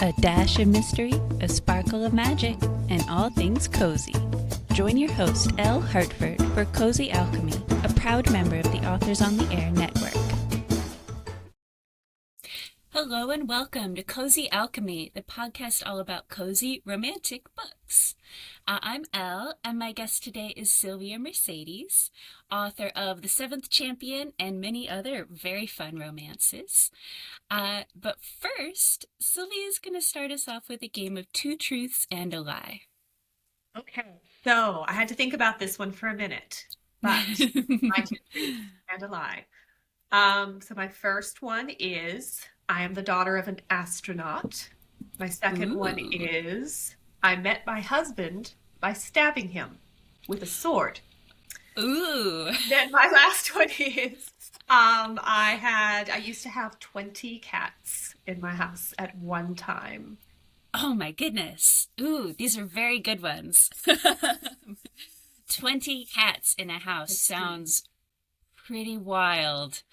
A dash of mystery, a sparkle of magic, and all things cozy. Join your host, Elle Hartford, for Cozy Alchemy, a proud member of the Authors on the Air network. Hello and welcome to Cozy Alchemy, the podcast all about cozy, romantic books. I'm Elle, and my guest today is Sylvia Mercedes, author of The Seventh Champion and many other very fun romances. But first, Sylvia is going to start us off with a game of two truths and a lie. Okay, so I had to think about this one for a minute, but my two truths and a lie. So my first one is I am the daughter of an astronaut. My second one is I met my husband by stabbing him with a sword. Ooh. Then my last one is I used to have 20 cats in my house at one time. Oh my goodness. Ooh, these are very good ones. 20 cats in a house sounds pretty wild.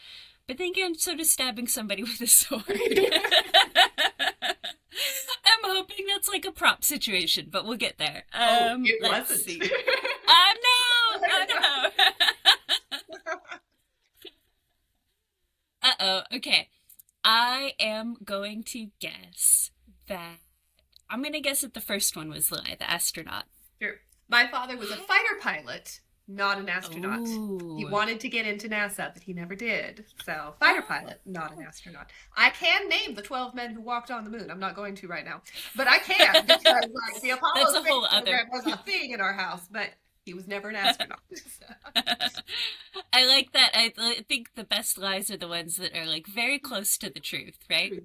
But then again, sort of stabbing somebody with a sword. I'm hoping that's like a prop situation, but we'll get there. It Let's wasn't. see. Oh no! Uh-oh, okay. I am going to guess that the first one was the lie, the astronaut. Sure. My father was a fighter pilot, not an astronaut. Ooh. He wanted to get into NASA, but he never did. So, fighter pilot, not an astronaut. I can name the 12 men who walked on the moon. I'm not going to right now. But I can, because like, the Apollo That's a whole space other... program was a thing in our house, but he was never an astronaut. I like that. I think the best lies are the ones that are like very close to the truth, right?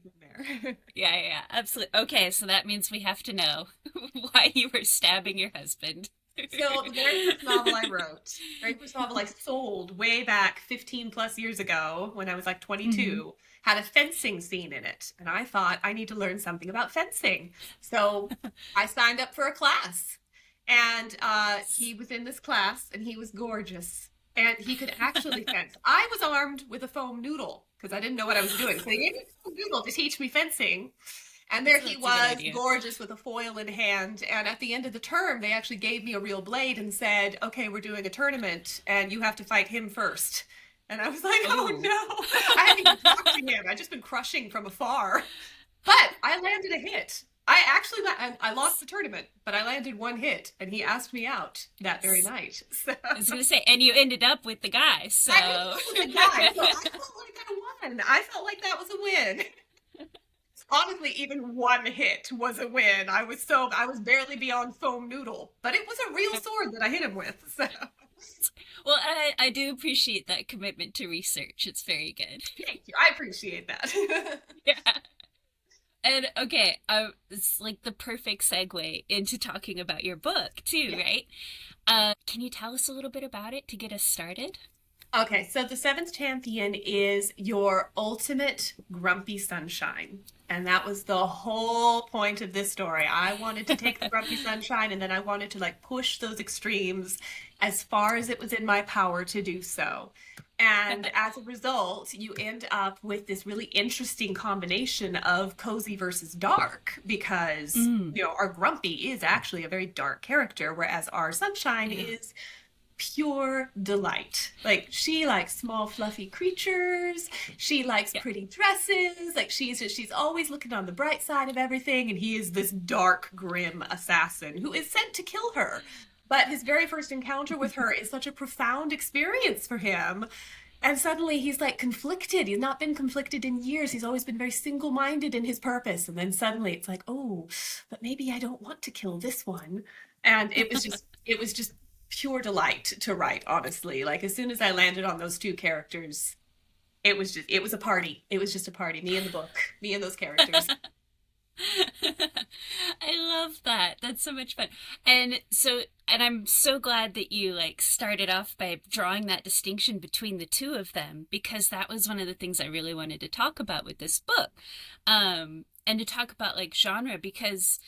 Yeah, absolutely. Okay, so that means we have to know why you were stabbing your husband. So the very first novel I wrote, very first novel I sold way back 15 plus years ago when I was like 22, had a fencing scene in it. And I thought I need to learn something about fencing. So I signed up for a class. And he was in this class and he was gorgeous. And he could actually fence. I was armed with a foam noodle because I didn't know what I was doing. So they gave me a foam noodle to teach me fencing. And there he was, gorgeous with a foil in hand. And at the end of the term, they actually gave me a real blade and said, okay, we're doing a tournament and you have to fight him first. And I was like, oh no, I haven't even talked to him. I've just been crushing from afar. But I landed a hit. I lost the tournament, but I landed one hit and he asked me out that very night. So. I was going to say, and you ended up with the guy, so. I ended up with the guy, so I felt like I won. I felt like that was a win. Honestly, even one hit was a win. I was barely beyond foam noodle, but it was a real sword that I hit him with. So. Well, I do appreciate that commitment to research. It's very good. Thank you. I appreciate that. Yeah. And okay, it's like the perfect segue into talking about your book too, right? Can you tell us a little bit about it to get us started? Okay, so The Seventh Champion is your ultimate grumpy sunshine. And that was the whole point of this story. I wanted to take the grumpy sunshine and then I wanted to like push those extremes as far as it was in my power to do so. And as a result, you end up with this really interesting combination of cozy versus dark because, our grumpy is actually a very dark character, whereas our sunshine is pure delight. Like she likes small fluffy creatures, she likes pretty dresses, like she's always looking on the bright side of everything, and he is this dark grim assassin who is sent to kill her. But his very first encounter with her is such a profound experience for him. And suddenly he's like conflicted. He's not been conflicted in years. He's always been very single-minded in his purpose. And then suddenly it's like, oh, but maybe I don't want to kill this one. And it was just pure delight to write, honestly. Like as soon as I landed on those two characters, it was a party. It was just a party. Me and the book, me and those characters. I love that. That's so much fun. And I'm so glad that you like started off by drawing that distinction between the two of them, because that was one of the things I really wanted to talk about with this book. And to talk about like genre, because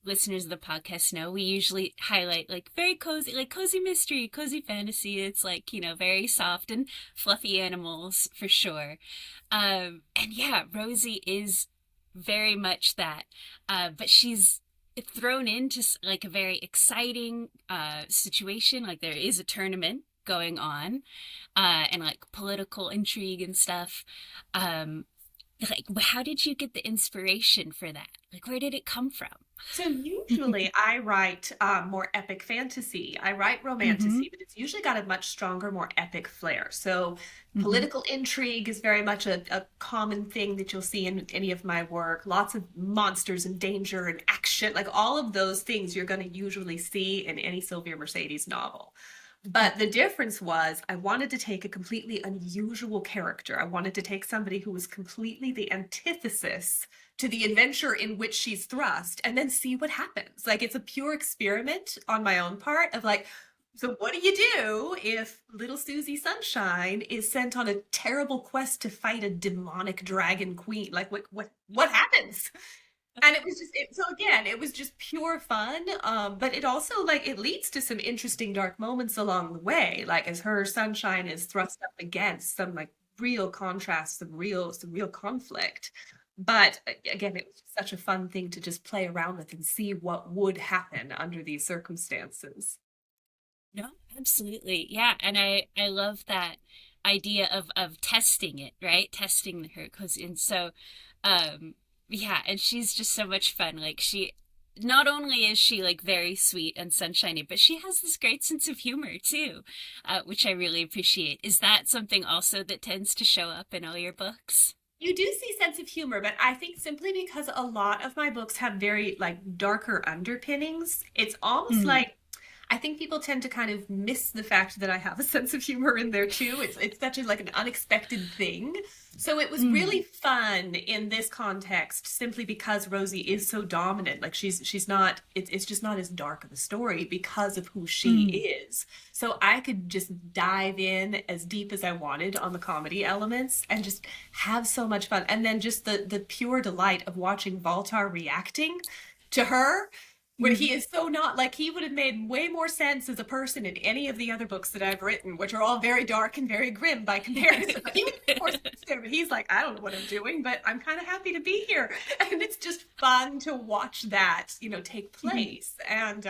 listeners of the podcast know we usually highlight like very cozy, like cozy mystery, cozy fantasy. It's like, very soft and fluffy animals for sure. And yeah, Rosie is very much that. But she's thrown into like a very exciting situation. Like there is a tournament going on, and like political intrigue and stuff. Um, like, how did you get the inspiration for that? Like, where did it come from? So usually I write more epic fantasy. I write Mm-hmm. romantasy, but it's usually got a much stronger, more epic flair. So Mm-hmm. political intrigue is very much a common thing that you'll see in any of my work. Lots of monsters and danger and action, like all of those things you're going to usually see in any Sylvia Mercedes novel. But the difference was I wanted to take a completely unusual character. I wanted to take somebody who was completely the antithesis to the adventure in which she's thrust and then see what happens. Like it's a pure experiment on my own part of like, so what do you do if little Susie Sunshine is sent on a terrible quest to fight a demonic dragon queen? Like what happens? And it was just so again it was just pure fun, but it also like it leads to some interesting dark moments along the way, like as her sunshine is thrust up against some like real contrast, some real conflict. But again, it was just such a fun thing to just play around with and see what would happen under these circumstances. No, absolutely. Yeah, and I love that idea of testing it, right? Testing her cause and so yeah, and she's just so much fun. Like she not only is she like very sweet and sunshiny, but she has this great sense of humor too, which I really appreciate. Is that something also that tends to show up in all your books? You do see sense of humor, but I think simply because a lot of my books have very like darker underpinnings, it's almost Mm, like I think people tend to kind of miss the fact that I have a sense of humor in there too. It's such a like an unexpected thing. So it was really mm, fun in this context simply because Rosie is so dominant. Like she's not it's just not as dark of a story because of who she mm. is. So I could just dive in as deep as I wanted on the comedy elements and just have so much fun. And then just the pure delight of watching Voltar reacting to her when he is so not like he would have made way more sense as a person in any of the other books that I've written, which are all very dark and very grim by comparison. He would make more sense there, but he's like, I don't know what I'm doing, but I'm kind of happy to be here. And it's just fun to watch that, take place. And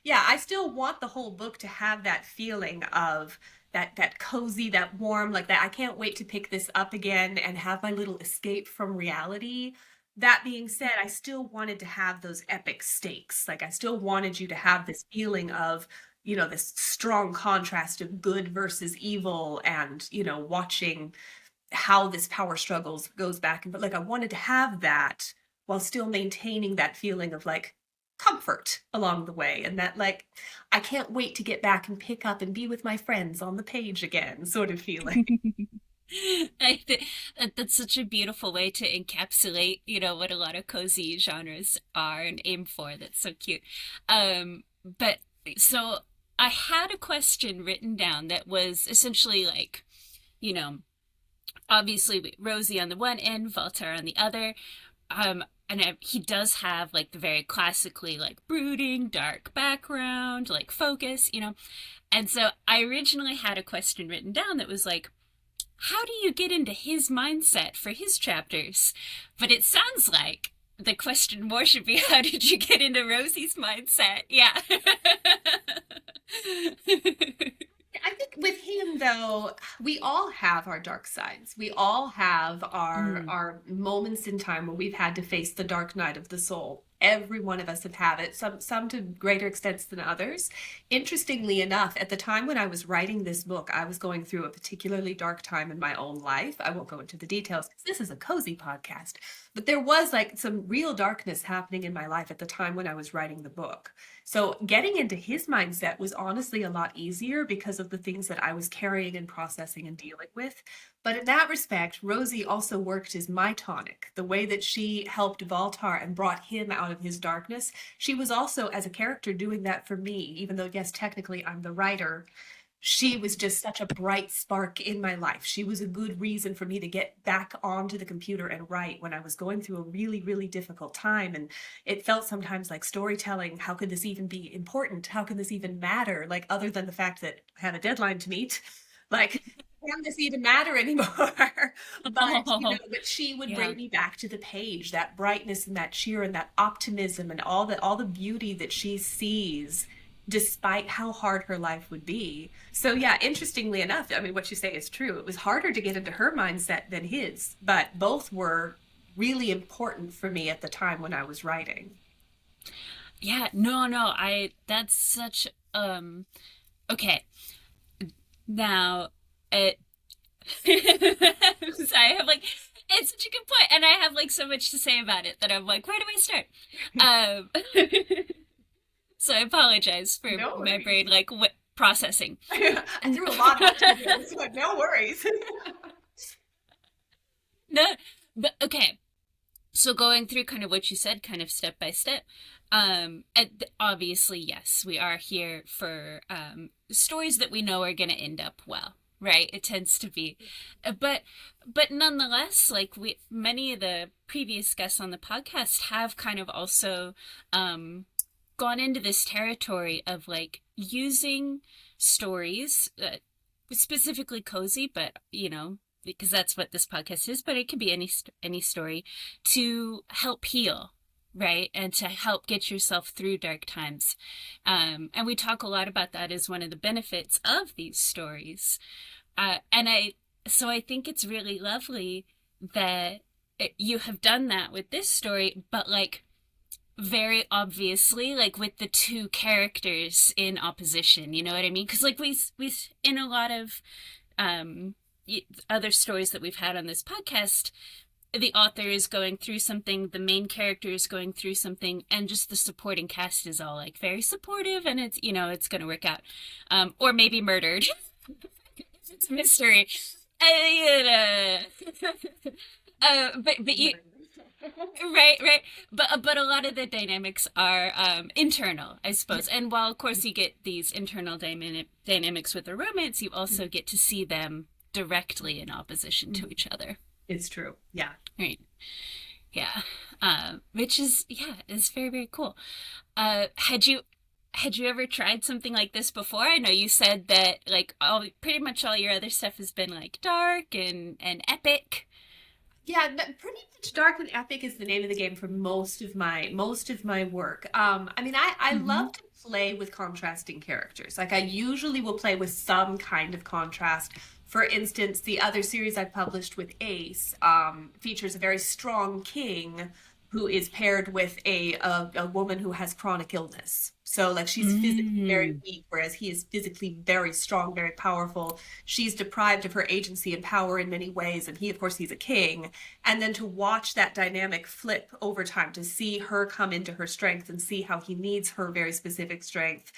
yeah, I still want the whole book to have that feeling of that cozy, that warm, like that. I can't wait to pick this up again and have my little escape from reality. That being said, I still wanted to have those epic stakes. Like I still wanted you to have this feeling of, this strong contrast of good versus evil and, watching how this power struggles goes back. But like I wanted to have that while still maintaining that feeling of like comfort along the way and that like I can't wait to get back and pick up and be with my friends on the page again sort of feeling. That's such a beautiful way to encapsulate, what a lot of cozy genres are and aim for. That's so cute. But so I had a question written down that was essentially like, you know, obviously Rosie on the one end, Voltaire on the other. He does have like the very classically like brooding, dark background, like focus. And so I originally had a question written down that was like, how do you get into his mindset for his chapters? But it sounds like the question more should be, how did you get into Rosie's mindset? Yeah. I think with him though, we all have our dark sides. We all have our Mm, our moments in time where we've had to face the dark night of the soul. Every one of us have had it, some to greater extents than others. Interestingly enough, at the time when I was writing this book, I was going through a particularly dark time in my own life. I won't go into the details because this is a cozy podcast, but there was like some real darkness happening in my life at the time when I was writing the book. So getting into his mindset was honestly a lot easier because of the things that I was carrying and processing and dealing with. But in that respect, Rosie also worked as my tonic. The way that she helped Voltar and brought him out of his darkness, she was also, as a character, doing that for me, even though, yes, technically I'm the writer. She was just such a bright spark in my life. She was a good reason for me to get back onto the computer and write when I was going through a really, really difficult time. And it felt sometimes like storytelling. How could this even be important? How can this even matter? Like, other than the fact that I had a deadline to meet, like, canvas even matter anymore. But, Oh, but she would yeah. bring me back to the page, that brightness and that cheer and that optimism and all the beauty that she sees despite how hard her life would be. So yeah, interestingly enough, I mean what you say is true. It was harder to get into her mindset than his, but both were really important for me at the time when I was writing. Yeah, no, no, that's such, okay. Now, it, I have like, it's such a good point, and I have like so much to say about it that I'm like, where do I start? Um, so I apologize for No my worries. brain like processing. I threw a lot at you here, so no worries. No, but okay. So going through kind of what you said, kind of step by step. And obviously, yes, we are here for stories that we know are going to end up well, right? It tends to be, but nonetheless, like we many of the previous guests on the podcast have kind of also gone into this territory of like using stories, specifically cozy, but because that's what this podcast is, but it can be any story to help heal, right? And to help get yourself through dark times. And we talk a lot about that as one of the benefits of these stories. And so I think it's really lovely that you have done that with this story, but like very obviously like with the two characters in opposition, you know what I mean? Because like we in a lot of um other stories that we've had on this podcast, the author is going through something, the main character is going through something, and just the supporting cast is all like very supportive, and it's going to work out, or maybe murdered. It's a mystery. Uh, but you right, but a lot of the dynamics are internal, I suppose. And while of course you get these internal dynamics with the romance, you also get to see them directly in opposition to each other. It's true. Yeah. Right. Yeah. Which is very, very cool. Had you ever tried something like this before? I know you said that like pretty much all your other stuff has been like dark and epic. Yeah, pretty much dark and epic is the name of the game for most of my work. I mean, I Mm-hmm. love to play with contrasting characters. Like I usually will play with some kind of contrast. For instance, the other series I published with Ace features a very strong king who is paired with a woman who has chronic illness. So like she's physically very Mm. weak, whereas he is physically very strong, very powerful. She's deprived of her agency and power in many ways, and he, of course, he's a king. And then to watch that dynamic flip over time, to see her come into her strength and see how he needs her very specific strength,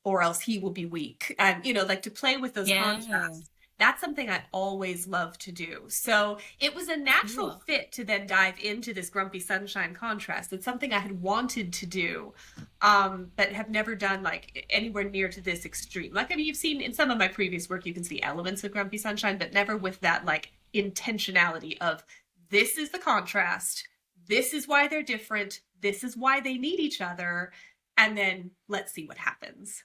or else he will be weak. And, like to play with those Yeah. contrasts, that's something I always love to do. So it was a natural Cool. fit to then dive into this grumpy sunshine contrast. It's something I had wanted to do, but have never done like anywhere near to this extreme. Like, I mean, you've seen in some of my previous work, you can see elements of grumpy sunshine, but never with that like intentionality of this is the contrast. This is why they're different. This is why they need each other. And then let's see what happens.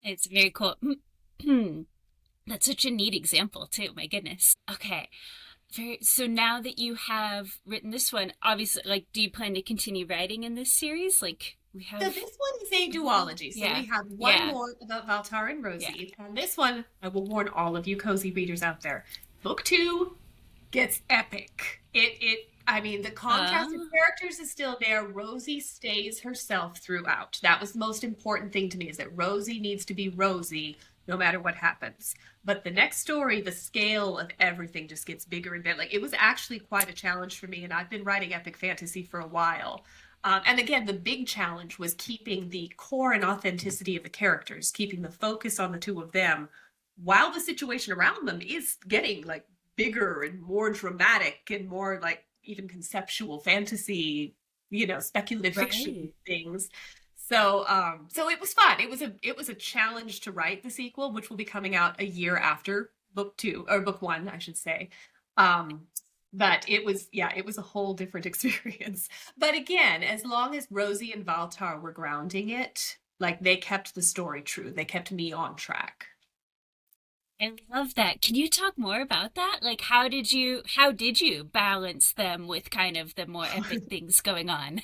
It's very cool. That's such a neat example too. My goodness. Okay. So now that you have written this one, obviously, like, do you plan to continue writing in this series? Like, we So have. this one is a duology. So Yeah. we have one Yeah. more about Valtar and Yeah. Rosie. And this one, I will warn all of you cozy readers out there. Book two gets epic. I mean, the contrast of Uh, characters is still there. Rosie stays herself throughout. That was the most important thing to me, is that Rosie needs to be Rosie no matter what happens. But the next story, the scale of everything just gets bigger and bigger. Like it was actually quite a challenge for me, and I've been writing epic fantasy for a while. And again, the big challenge was keeping the core and authenticity of the characters, keeping the focus on the two of them, while the situation around them is getting like bigger and more dramatic and more like even conceptual fantasy, speculative fiction right. things. So it was fun. It was a challenge to write the sequel, which will be coming out a year after book two, or book one, I should say. Um, but it was a whole different experience. But again, as long as Rosie and Valtar were grounding it, like they kept the story true. They kept me on track. I love that. Can you talk more about that? Like how did you balance them with kind of the more epic things going on?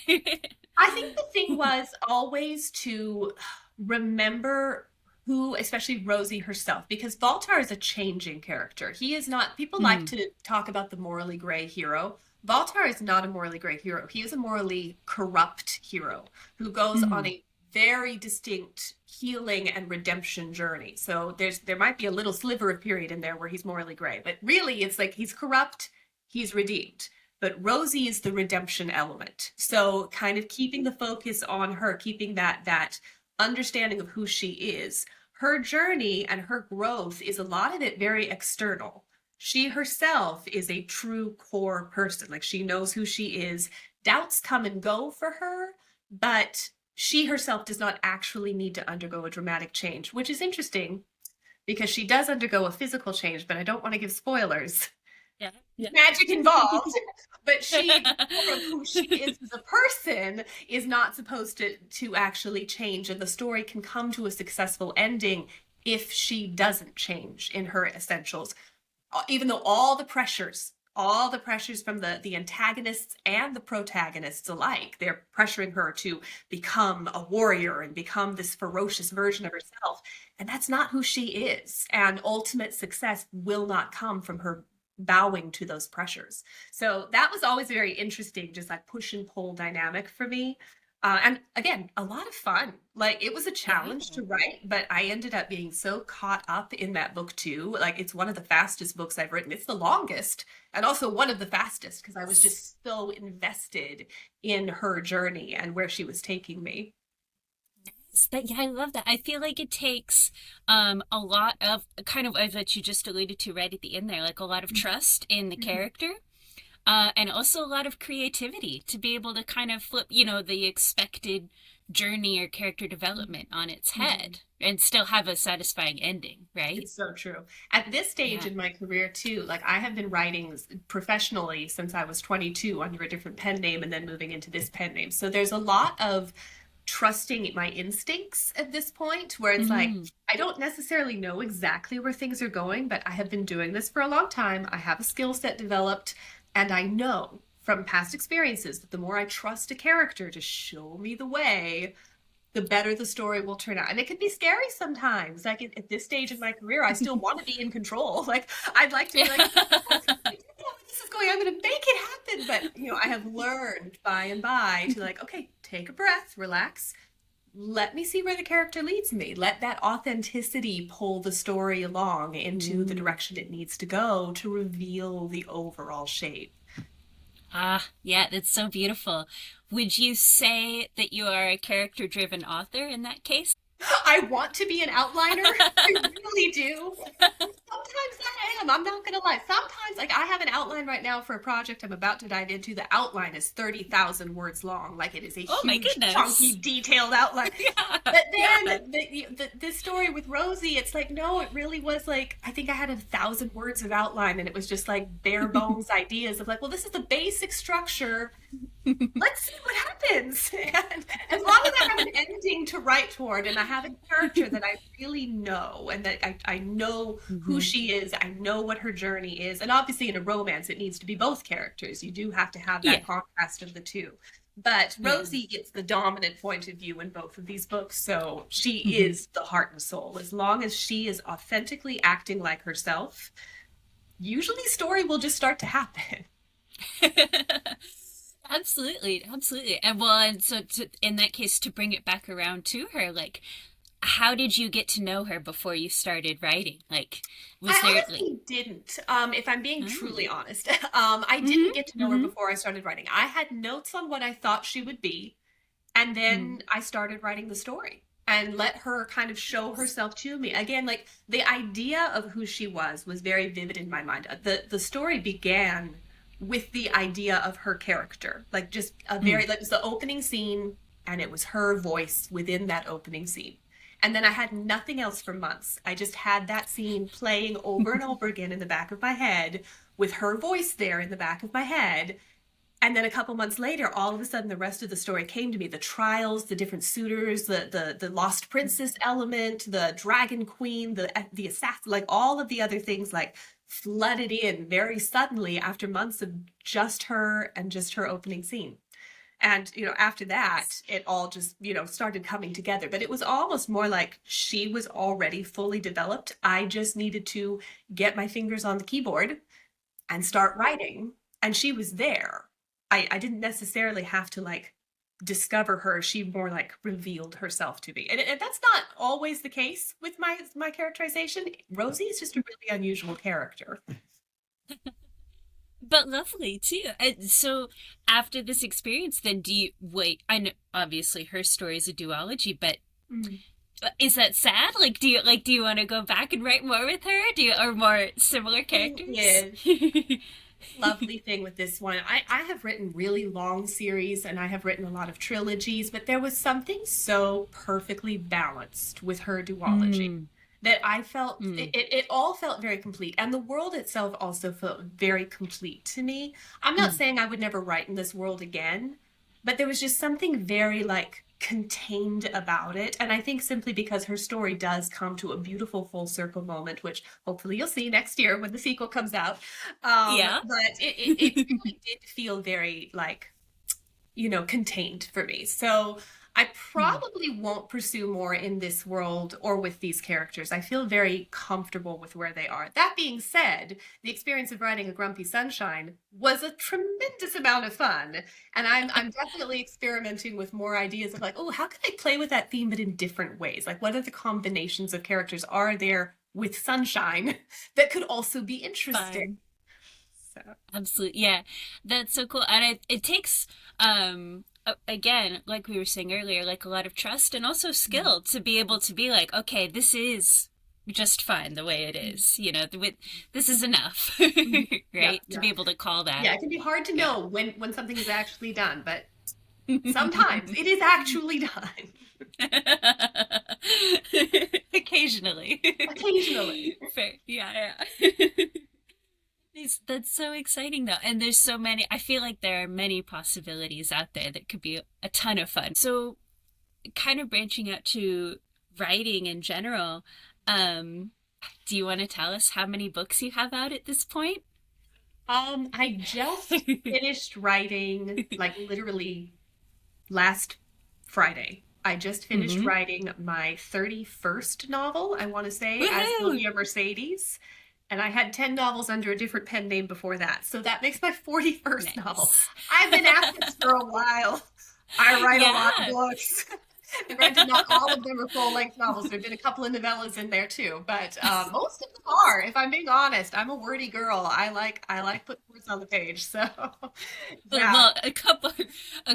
I think the thing was always to remember who, especially Rosie herself, because Baltar is a changing character. He is not, people like Mm, to talk about the morally gray hero. Baltar is not a morally gray hero. He is a morally corrupt hero who goes on mm, a very distinct healing and redemption journey. So there might be a little sliver of period in there where he's morally gray, but really it's like he's corrupt, he's redeemed, but Rosie is the redemption element. So kind of keeping the focus on her, keeping that understanding of who she is. Her journey and her growth is a lot of it very external. She herself is a true core person. Like she knows who she is. Doubts come and go for her, but she herself does not actually need to undergo a dramatic change, which is interesting because she does undergo a physical change, but I don't want to give spoilers. yeah, yeah. Magic involved, but she, who she is as a person, is not supposed to actually change, and the story can come to a successful ending if she doesn't change in her essentials. Even though all the pressures from the antagonists and the protagonists alike, they're pressuring her to become a warrior and become this ferocious version of herself, and that's not who she is. And ultimate success will not come from her bowing to those pressures. So that was always very interesting, just like push and pull dynamic for me. And again, a lot of fun. Like it was a Yeah. challenge to write, but I ended up being so caught up in that book too. Like it's one of the fastest books I've written. It's the longest and also one of the fastest because I was just so invested in her journey and where she was taking me. Yeah, I love that. I feel like it takes a lot of kind of as what you just alluded to right at the end there, like a lot of trust in the Mhm. character, and also a lot of creativity to be able to kind of flip, the expected journey or character development on its Mhm. head and still have a satisfying ending, right? It's so true. At this stage Yeah. in my career, too, like I have been writing professionally since I was 22 under a different pen name and then moving into this pen name. So there's a lot of trusting my instincts at this point where it's like, Mm, I don't necessarily know exactly where things are going, but I have been doing this for a long time. I have a skill set developed, and I know from past experiences that the more I trust a character to show me the way, the better the story will turn out. And it can be scary sometimes. Like at this stage of my career, I still want to be in control. Like I'd like to be like, oh, I don't know where this is going. I'm going to make it happen. But I have learned by and by to like, okay, take a breath, relax. Let me see where the character leads me. Let that authenticity pull the story along into the mm. direction it needs to go to reveal the overall shape. Ah, yeah, that's so beautiful. Would you say that you are a character-driven author in that case? I want to be an outliner. I really do. Sometimes I am. I'm not gonna lie. Sometimes, like I have an outline right now for a project I'm about to dive into. The outline is 30,000 words long. Like it is a Oh my huge, chunky, goodness. detailed outline. Yeah, But yeah. then this story with Rosie, it's like no, it really was like I think I had 1,000 words of outline, and it was just like bare bones ideas of like, well, this is the basic structure. Let's see what happens. And as long as I have an ending to write toward and I have a character that I really know and that I know who Mhm. she is, I know what her journey is. And obviously, in a romance, it needs to be both characters. You do have to have Yeah, that contrast of the two. But yeah. Rosie gets the dominant point of view in both of these books. So she Mhm. is the heart and soul. As long as she is authentically acting like herself, usually story will just start to happen. Absolutely, absolutely. And well, and so in that case, to bring it back around to her, like, how did you get to know her before you started writing? Like, was I there like, honestly didn't, if I'm being oh, truly honest. I mm-hmm, didn't get to know her mm-hmm, before I started writing. I had notes on what I thought she would be, and mm, then I started writing the story and let her kind of show herself to me. Again, like the idea of who she was very vivid in my mind. The story began with the idea of her character, like just a mm. very like it was the opening scene, and it was her voice within that opening scene. And then I had nothing else for months. I just had that scene playing over and over again in the back of my head with her voice there in the back of my head. And then a couple months later, all of a sudden, the rest of the story came to me. The trials, the different suitors, the lost princess element, the dragon queen, the assassin, like all of the other things, like flooded in very suddenly after months of just her opening scene. And after that, it all just started coming together. But it was almost more like she was already fully developed. I just needed to get my fingers on the keyboard and start writing, and she was there. I didn't necessarily have to like discover her. She more like revealed herself to me, and that's not always the case with my characterization. Rosie is just a really unusual character. But lovely too. And so after this experience, then do you wait? I know obviously her story is a duology, but Mm. is that sad? Do you want to go back and write more with her? Do you or more similar characters? Yeah. Lovely thing with this one. I have written really long series and I have written a lot of trilogies, but there was something so perfectly balanced with her duology Mm, that I felt mm, it all felt very complete. And the world itself also felt very complete to me. I'm not mm. saying I would never write in this world again, but there was just something very like contained about it. And I think simply because her story does come to a beautiful full circle moment, which hopefully you'll see next year when the sequel comes out. Yeah. But it really did feel very like contained for me. So I Mm. probably won't pursue more in this world or with these characters. I feel very comfortable with where they are. That being said, the experience of writing A Grumpy Sunshine was a tremendous amount of fun. And I'm definitely experimenting with more ideas of like, oh, how can I play with that theme but in different ways? Like what other combinations of characters are there with sunshine that could also be interesting? Fun. So Absolutely. Yeah. That's so cool. And it takes again, like we were saying earlier, like a lot of trust and also skill to be able to be like, okay, this is just fine the way it is. This is enough. yeah, Right? To yeah. be able to call that. Yeah, it can be hard to Yeah. know when something is actually done, but sometimes it is actually done. Occasionally. Occasionally. Fair. Yeah, yeah. That's so exciting though. And there's so many, I feel like there are many possibilities out there that could be a ton of fun. So kind of branching out to writing in general, um, do you want to tell us how many books you have out at this point? I just finished writing like literally last Friday. I just finished Mm-hmm. writing my 31st novel, I want to say, as Woohoo! Sylvia Mercedes. And I had 10 novels under a different pen name before that. So that makes my 41st novel. Nice. I've been at this for a while. I write a lot of Yeah. books. And granted, not all of them are full-length novels. There have been a couple of novellas in there too, but most of them are. If I'm being honest, I'm a wordy girl. I like putting words on the page. So, yeah. Well, a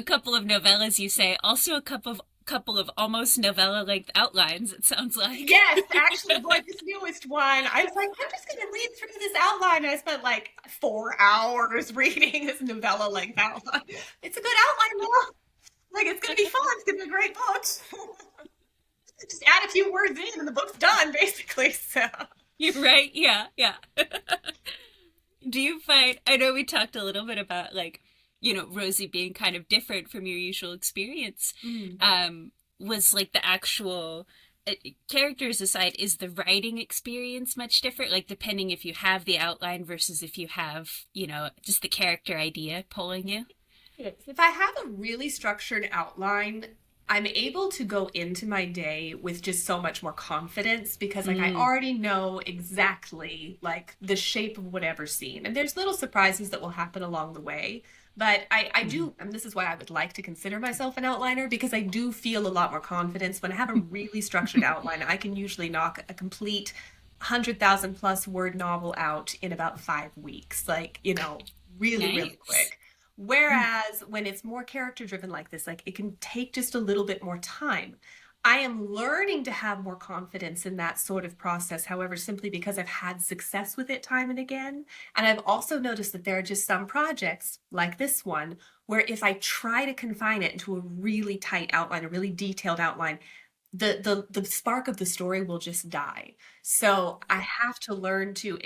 couple of novellas you say, also a couple of almost novella length outlines, it sounds like. Yes, actually, boy, this newest one, I was like, I'm just going to read through this outline. And I spent like 4 hours reading this novella length outline. It's a good outline, though. Like, it's going to be fun. It's going to be a great book. Just add a few words in and the book's done, basically. So, You're right. Yeah, yeah. Do you find, I know we talked a little bit about like, Rosie being kind of different from your usual experience. mm. Was like the actual characters aside, is the writing experience much different? Like depending if you have the outline versus if you have, just the character idea pulling you? If I have a really structured outline, I'm able to go into my day with just so much more confidence because like I Mm, already know exactly like the shape of whatever scene. And there's little surprises that will happen along the way. But I mm. do, and this is why I would like to consider myself an outliner because I do feel a lot more confidence. When I have a really structured outline, I can usually knock a complete 100,000 plus word novel out in about 5 weeks. Like, really, really Nice. quick. Whereas when it's more character driven like this, like it can take just a little bit more time. I am learning to have more confidence in that sort of process, however, simply because I've had success with it time and again. And I've also noticed that there are just some projects like this one where if I try to confine it into a really tight outline, a really detailed outline, the spark of the story will just die. So I have to learn to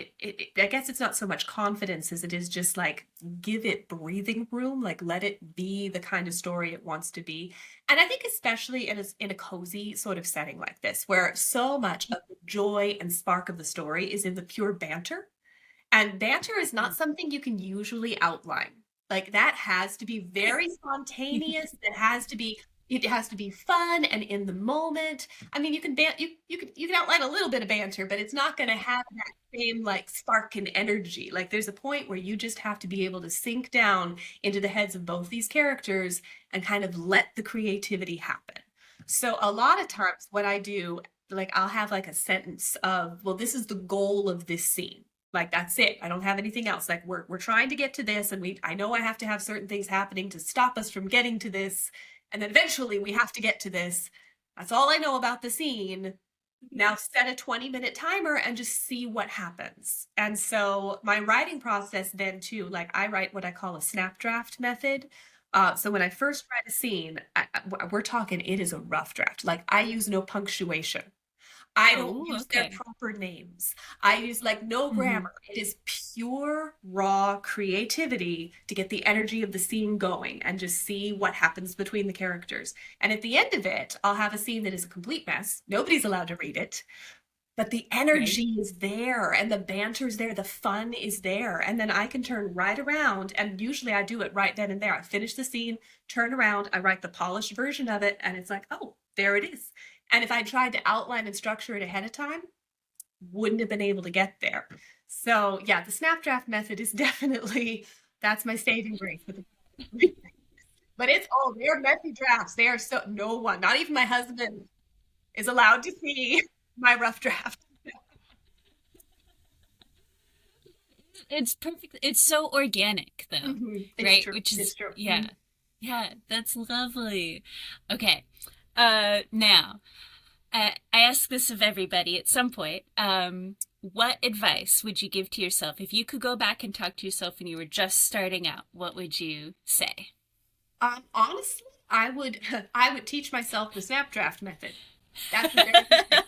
I guess it's not so much confidence as it is just like give it breathing room, like let it be the kind of story it wants to be. And I think especially in a cozy sort of setting like this, where so much of the joy and spark of the story is in the pure banter. And banter is not something you can usually outline. Like that has to be very spontaneous. It has to be fun and in the moment. I mean, you can outline a little bit of banter, but it's not going to have that same like spark and energy. Like there's a point where you just have to be able to sink down into the heads of both these characters and kind of let the creativity happen. So a lot of times what I do, like I'll have like a sentence of, well, this is the goal of this scene. Like that's it. I don't have anything else. Like we're trying to get to this, and I know I have to have certain things happening to stop us from getting to this, and then eventually we have to get to this. That's all I know about the scene. Now set a 20-minute timer and just see what happens. And so my writing process then too, like I write what I call a snap draft method. So when I first write a scene, we're talking it is a rough draft. Like I use no punctuation. I don't Oh, use their okay. proper names. I use like no Mhm. grammar. It is pure raw creativity to get the energy of the scene going and just see what happens between the characters. And at the end of it, I'll have a scene that is a complete mess. Nobody's allowed to read it, but the Right. energy is there and the banter's there, the fun is there. And then I can turn right around, and usually I do it right then and there. I finish the scene, turn around, I write the polished version of it, and it's like, oh, there it is. And if I tried to outline and structure it ahead of time, wouldn't have been able to get there. So yeah, the snap draft method is definitely that's my saving grace with the but it's all they're messy drafts. They are so no one, not even my husband, is allowed to see my rough draft. It's perfect. It's so organic though, It's right? true. Which It's is, true. yeah. Yeah, that's lovely. Okay. Now, I ask this of everybody at some point. What advice would you give to yourself if you could go back and talk to yourself when you were just starting out? What would you say? Honestly, I would teach myself the snap draft method. That's the very first thing.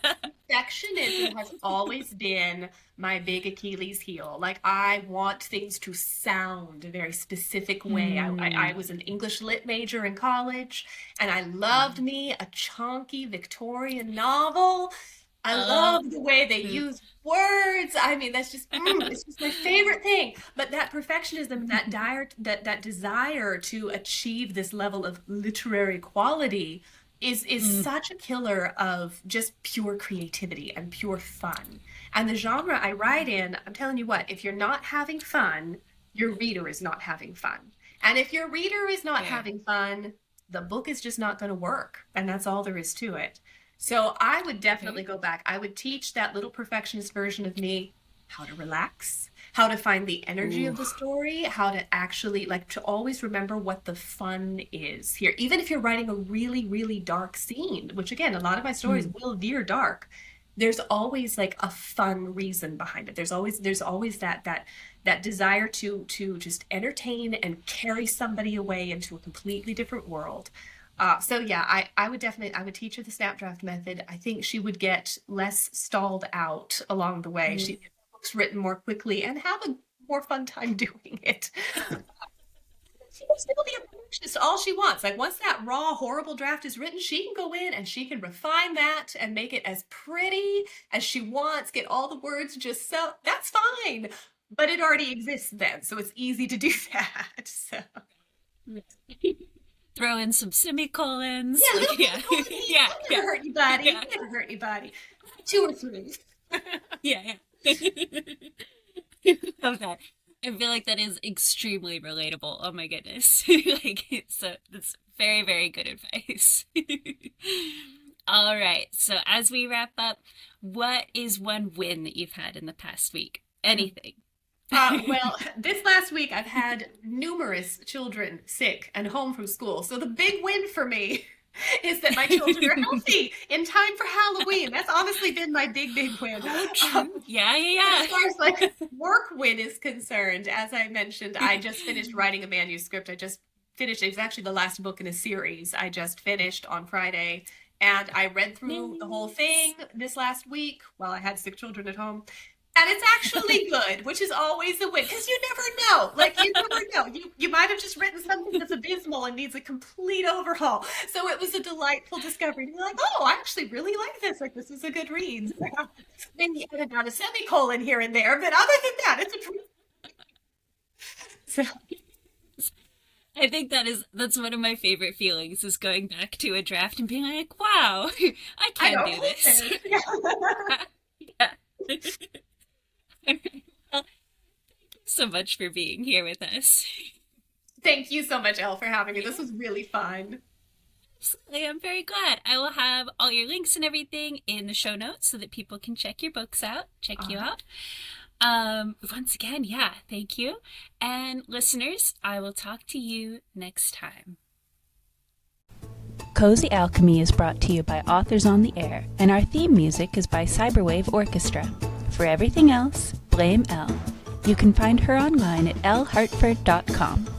Perfectionism has always been my big Achilles heel. Like I want things to sound a very specific way. I Mm. was an English lit major in college, and I loved me a chunky Victorian novel. I Oh, love the way they mm, use words. I mean, that's just it's just my favorite thing. But that perfectionism, that desire to achieve this level of literary quality is mm, such a killer of just pure creativity and pure fun. And the genre I write in, I'm telling you what, if you're not having fun, your reader is not having fun. And if your reader is not fair. having fun, the book is just not going to work. And that's all there is to it. So I would definitely Very go back. I would teach that little perfectionist version of me how to relax, how to find the energy Ooh. of the story, how to actually like to always remember what the fun is here. Even if you're writing a really, really dark scene, which again, a lot of my stories Mm, will veer dark, there's always like a fun reason behind it. There's always that desire to just entertain and carry somebody away into a completely different world. So yeah, I would definitely I would teach her the snap draft method. I think she would get less stalled out along the way. She mm. get books written more quickly and have a more fun time doing it. She can still be a perfectionist all she wants. Like once that raw, horrible draft is written, she can go in and she can refine that and make it as pretty as she wants, get all the words just so that's fine. But it already exists then, so it's easy to do that. So Throw in some semicolons. yeah, little Like, yeah, difficulty. yeah, That yeah, never hurt anybody. yeah, Never hurt anybody. Two or three. yeah, yeah. Love that. I feel like that is extremely relatable. Oh my goodness. Like, so that's very, very good advice. All right. So as we wrap up, what is one win that you've had in the past week? Anything. Well, this last week I've had numerous children sick and home from school. So the big win for me is that my children are healthy in time for Halloween. That's honestly been my big, big win. Oh, true. Yeah, But as yeah, far as like work win is concerned, as I mentioned, I just finished writing a manuscript. I just finished, it was actually the last book in a series. I just finished on Friday, And I read through the whole thing this last week while I had sick children at home. And it's actually good, which is always a win, because you never know. Like, you never know. You might have just written something that's abysmal and needs a complete overhaul. So it was a delightful discovery to be like, oh, I actually really like this. Like, this is a good read. Maybe edit out a semicolon here and there, but other than that, it's a treat. So I think that's one of my favorite feelings, is going back to a draft and being like, wow, I I can know. do this. Yeah. Yeah. Well, so much for being here with us. Thank you so much, Elle, for having me. This was really fun. Absolutely, I'm very glad. I will have all your links and everything in the show notes so that people can check your books out, check you out. Once again, yeah, thank you. And listeners, I will talk to you next time. Cozy Alchemy is brought to you by Authors on the Air, and our theme music is by Cyberwave Orchestra. For everything else, blame Elle. You can find her online at ellehartford.com.